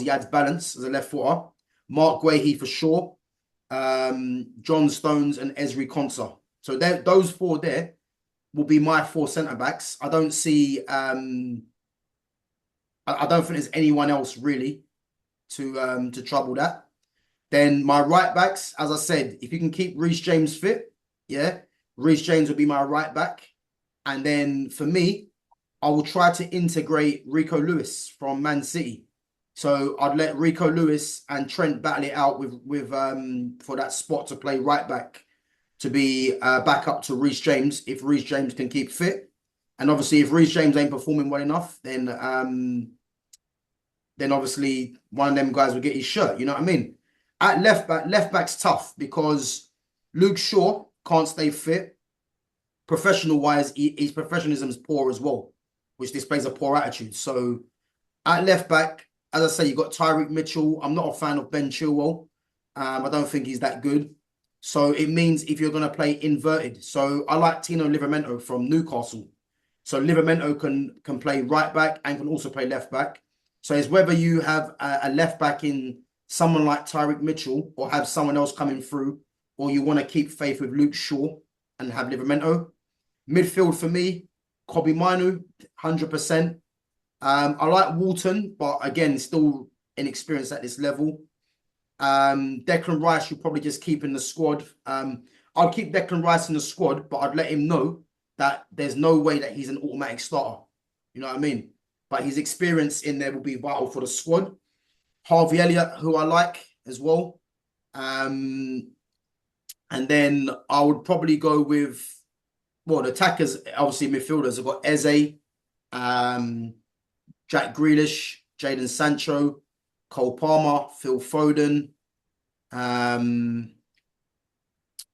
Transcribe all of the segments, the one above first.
he adds balance as a left footer. Mark Guehi for sure. John Stones and Ezri Konsa. So those four there will be my four centre backs. I don't see. I don't think there's anyone else really to trouble that. Then my right backs, as I said, if you can keep Reece James fit, yeah, Reece James will be my right back. And then for me, I will try to integrate Rico Lewis from Man City. So I'd let Rico Lewis and Trent battle it out with for that spot to play right back to be back up to Reece James if Reece James can keep fit. And obviously, if Reece James ain't performing well enough, then obviously one of them guys will get his shirt. You know what I mean? At left back's tough because Luke Shaw can't stay fit. Professional wise, his professionalism is poor as well, which displays a poor attitude. So at left back, as I say, you've got Tyreek Mitchell. I'm not a fan of Ben Chilwell. I don't think he's that good. So it means if you're going to play inverted. So I like Tino Livramento from Newcastle. So Livramento can play right back and can also play left back. So it's whether you have a left back in someone like Tyreek Mitchell or have someone else coming through, or you want to keep faith with Luke Shaw and have Livramento. Midfield for me, Kobe Minu, 100%. I like Walton, but again, still inexperienced at this level. Declan Rice, you'll probably just keep in the squad. I'll keep Declan Rice in the squad, but I'd let him know that there's no way that he's an automatic starter. You know what I mean? But his experience in there will be vital for the squad. Harvey Elliott, who I like as well. And then I would probably go with, well, the attackers, obviously midfielders. I've got Eze, Jack Grealish, Jadon Sancho, Cole Palmer, Phil Foden.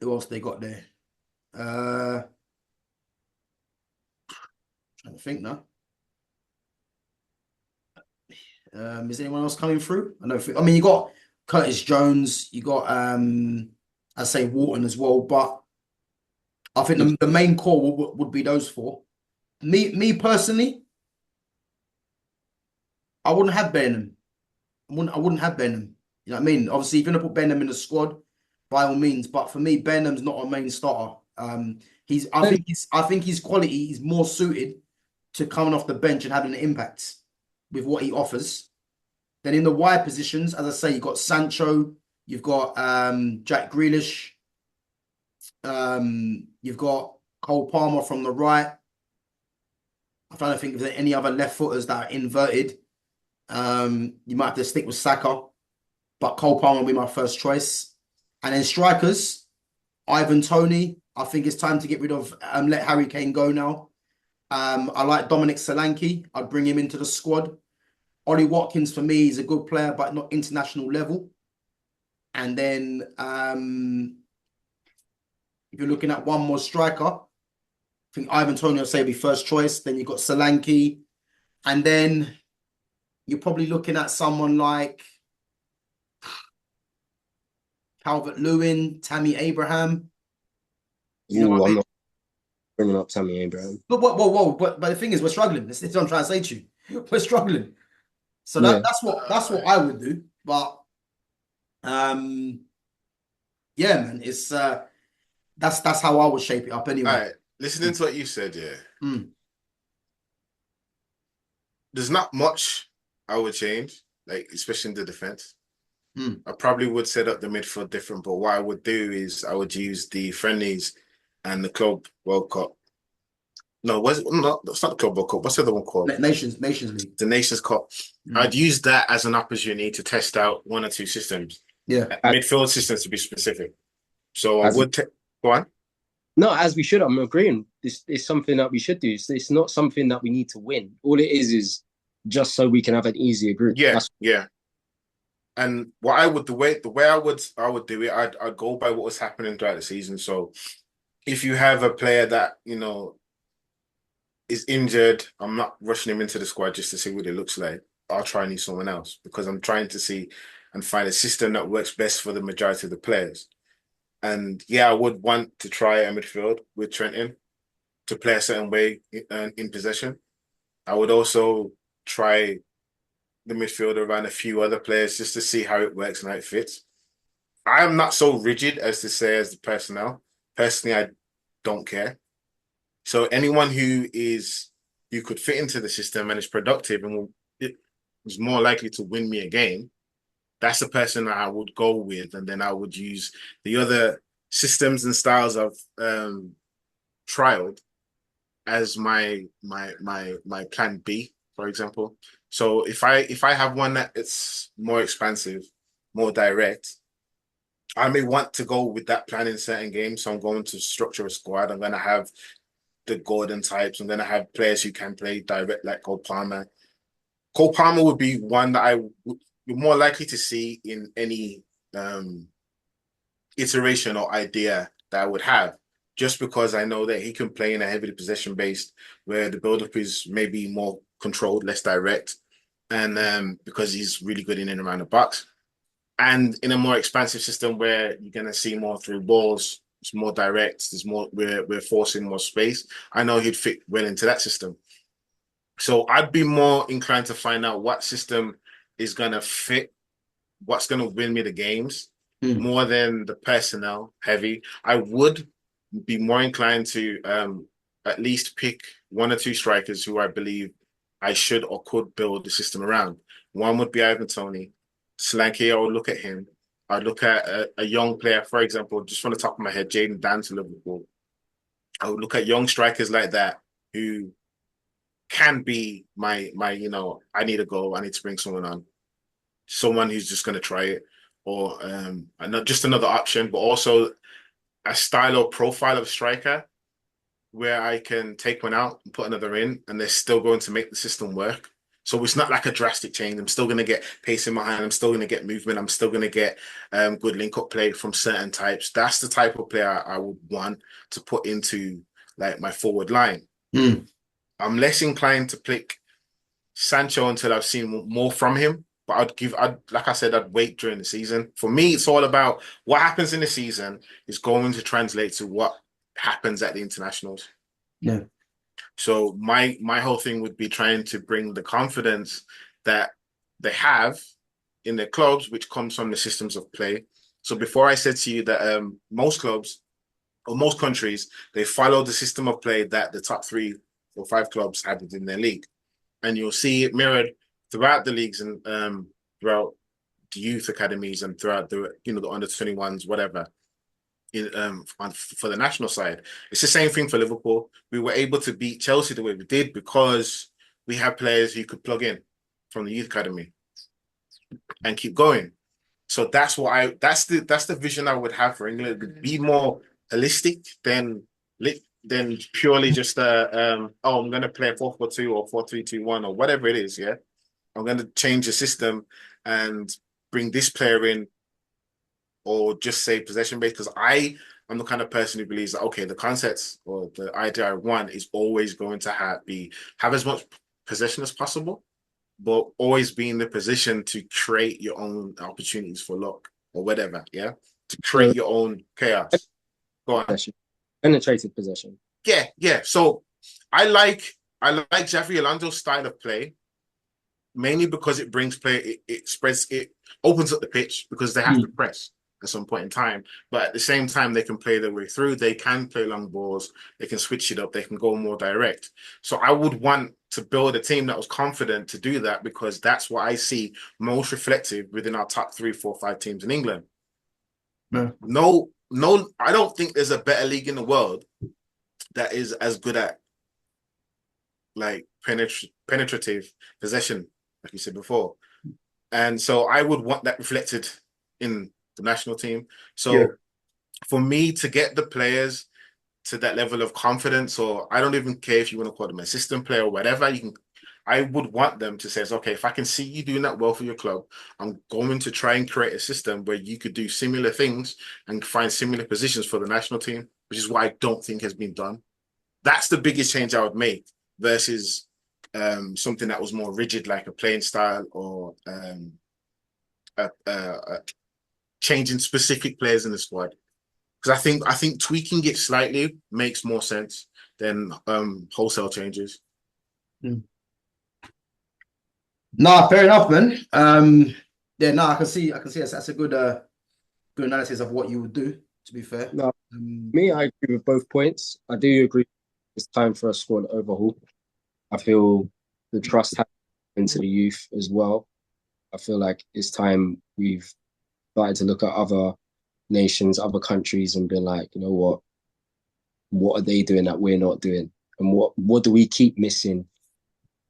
Who else they got there? Trying to think now. Is anyone else coming through? I mean, you got Curtis Jones, you got I say Wharton as well, but I think the main core would be those four. Me personally, I wouldn't have Benham. I wouldn't have Benham. You know what I mean? Obviously, if you're gonna put Benham in the squad, by all means. But for me, Benham's not a main starter. I think his quality is more suited to coming off the bench and having an impact with what he offers. Then in the wide positions, as I say, you've got Sancho, you've got Jack Grealish, you've got Cole Palmer from the right. I'm trying to think if there are any other left footers that are inverted. You might have to stick with Saka, but Cole Palmer will be my first choice. And then strikers, Ivan Toney. I think it's time to get rid of let Harry Kane go now. I like Dominic Solanke. I'd bring him into the squad. Ollie Watkins for me is a good player, but not international level. And then if you're looking at one more striker, I think Ivan Toney will say be first choice. Then you've got Solanke. And then you're probably looking at someone like Calvert-Lewin, Tammy Abraham. You know what I I'm mean? not bringing up Tammy Abraham. But whoa. But the thing is, we're struggling. This is what I'm trying to say to you. We're struggling. So Yeah. that's what I would do. But yeah, man, it's that's how I would shape it up All anyway. right, listening to what you said, yeah, Mm, there's not much I would change, like especially in the defense. mm. I probably would set up the midfield different, but what I would do is I would use the friendlies and the Club World Cup. No, was it not? It's not the Club World Cup. What's the other one called? Nations League. The Nations Cup. Mm. I'd use that as an opportunity to test out one or two systems, Yeah. midfield systems to be specific. So I As would go on. No, as we should. I'm agreeing. This is something that we should do. It's not something that we need to win. All it is just so we can have an easier group. Yeah, That's yeah. And what I would the way I would do it, I'd go by what was happening throughout the season. So if you have a player that, is injured, I'm not rushing him into the squad just to see what it looks like. I'll try and use someone else because I'm trying to see and find a system that works best for the majority of the players. And yeah, I would want to try a midfield with Trenton to play a certain way in possession. I would also try the midfield around a few other players just to see how it works and how it fits. I am not so rigid as to say as the personnel. Personally, I don't care. So anyone who could fit into the system and is productive and is more likely to win me a game, that's the person that I would go with, and then I would use the other systems and styles I've trialed as my plan B, for example. So if I have one that it's more expansive, more direct, I may want to go with that plan in certain games. So I'm going to structure a squad. I'm going to have the Gordon types. I'm going to have players who can play direct like Cole Palmer. Cole Palmer would be one that I would be more likely to see in any iteration or idea that I would have, just because I know that he can play in a heavily possession based where the build-up is maybe more controlled, less direct, and because he's really good in and around the box. And in a more expansive system where you're gonna see more through balls, it's more direct, there's more we're forcing more space. I know he'd fit well into that system. So I'd be more inclined to find out what system is gonna fit, what's gonna win me the games, more than the personnel heavy. I would be more inclined to at least pick one or two strikers who I believe I should or could build the system around. One would be Ivan Toney. Solanke, I would look at him. I'd look at a young player, for example, just from the top of my head, Jaden Dan to Liverpool. I would look at young strikers like that who can be my I need a goal, I need to bring someone on. Someone who's just going to try it, or not just another option, but also a style or profile of striker where I can take one out and put another in, and they're still going to make the system work. So it's not like a drastic change. I'm still going to get pace in my hand. I'm still going to get movement. I'm still going to get good link-up play from certain types. That's the type of player I would want to put into like my forward line. I'm less inclined to pick Sancho until I've seen more from him. But like I said, I'd wait during the season. For me, it's all about what happens in the season is going to translate to what happens at the internationals. Yeah. So my whole thing would be trying to bring the confidence that they have in their clubs, which comes from the systems of play. So before I said to you that most clubs or most countries, they follow the system of play that the top 3 or 5 clubs have within their league. And you'll see it mirrored throughout the leagues and throughout the youth academies and throughout the the under 21s, whatever. For the national side, it's the same thing for Liverpool. We were able to beat Chelsea the way we did because we have players who could plug in from the youth academy and keep going. So that's the vision I would have for England. Be more holistic than purely just I'm going to play 4-4-2 or 4-3-2-1 or whatever it is. Yeah, I'm going to change the system and bring this player in, or just say possession based, because I'm the kind of person who believes that okay, the concepts or the idea I want is always going to have as much possession as possible, but always be in the position to create your own opportunities for luck or whatever. Yeah, to create your own chaos. Go on. Penetrated possession. Yeah. So I like Xavi Alonso's style of play, mainly because it brings play, it spreads, it opens up the pitch because they have to press at some point in time. But at the same time, they can play their way through. They can play long balls. They can switch it up. They can go more direct. So I would want to build a team that was confident to do that, because that's what I see most reflective within our top 3, 4, 5 teams in England. Yeah. No, I don't think there's a better league in the world that is as good at like penetrative possession, like you said before. And so I would want that reflected in the national team. So for me to get the players to that level of confidence, or I don't even care if you want to call them assistant player or whatever, I would want them to say, okay, if I can see you doing that well for your club, I'm going to try and create a system where you could do similar things and find similar positions for the national team, which is what I don't think has been done. That's the biggest change I would make versus something that was more rigid, like a playing style or changing specific players in the squad. Because I think tweaking it slightly makes more sense than wholesale changes. Nah, fair enough, man. Yeah, no, I can see that's a good analysis of what you would do, to be fair. No, me, I agree with both points. I do agree it's time for a squad overhaul. I feel the trust has into the youth as well. I feel like it's time we've started to look at other nations, other countries, and been like, you know what are they doing that we're not doing? And what do we keep missing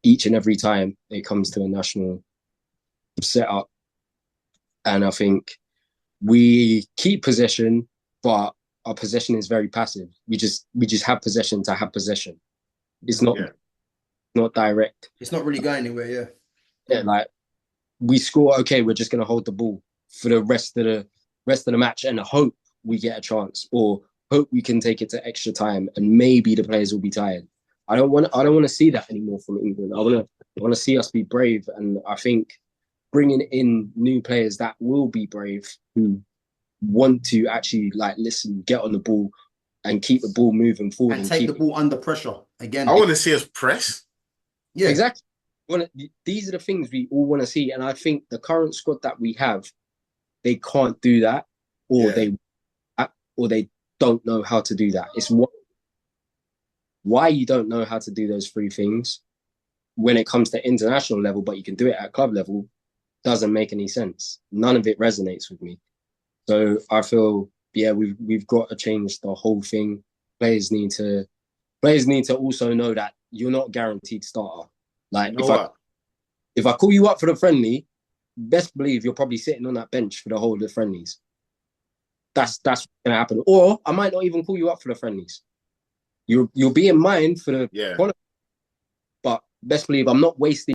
each and every time it comes to a national setup? And I think we keep possession, but our possession is very passive. We just have possession to have possession. It's not direct. It's not really going anywhere, yeah. Yeah, like we score, okay, we're just gonna hold the ball for the rest of the match and hope we get a chance, or hope we can take it to extra time and maybe the players will be tired. I don't want to see that anymore from England. I want to see us be brave, and I think bringing in new players that will be brave, who want to actually like listen, get on the ball, and keep the ball moving forward And take the ball under pressure again. I want to see us press. Yeah, exactly. These are the things we all want to see, and I think the current squad that we have, they can't do that, or they don't know how to do that. It's why you don't know how to do those three things when it comes to international level, but you can do it at club level, doesn't make any sense. None of it resonates with me. So I feel, yeah, we've got to change the whole thing. Players need to also know that you're not guaranteed starter. Like, You know if I call you up for the friendly, best believe you're probably sitting on that bench for the whole of the friendlies. That's what's gonna happen. Or I might not even call you up for the friendlies. You'll be in mind for the Yeah. but best believe I'm not wasting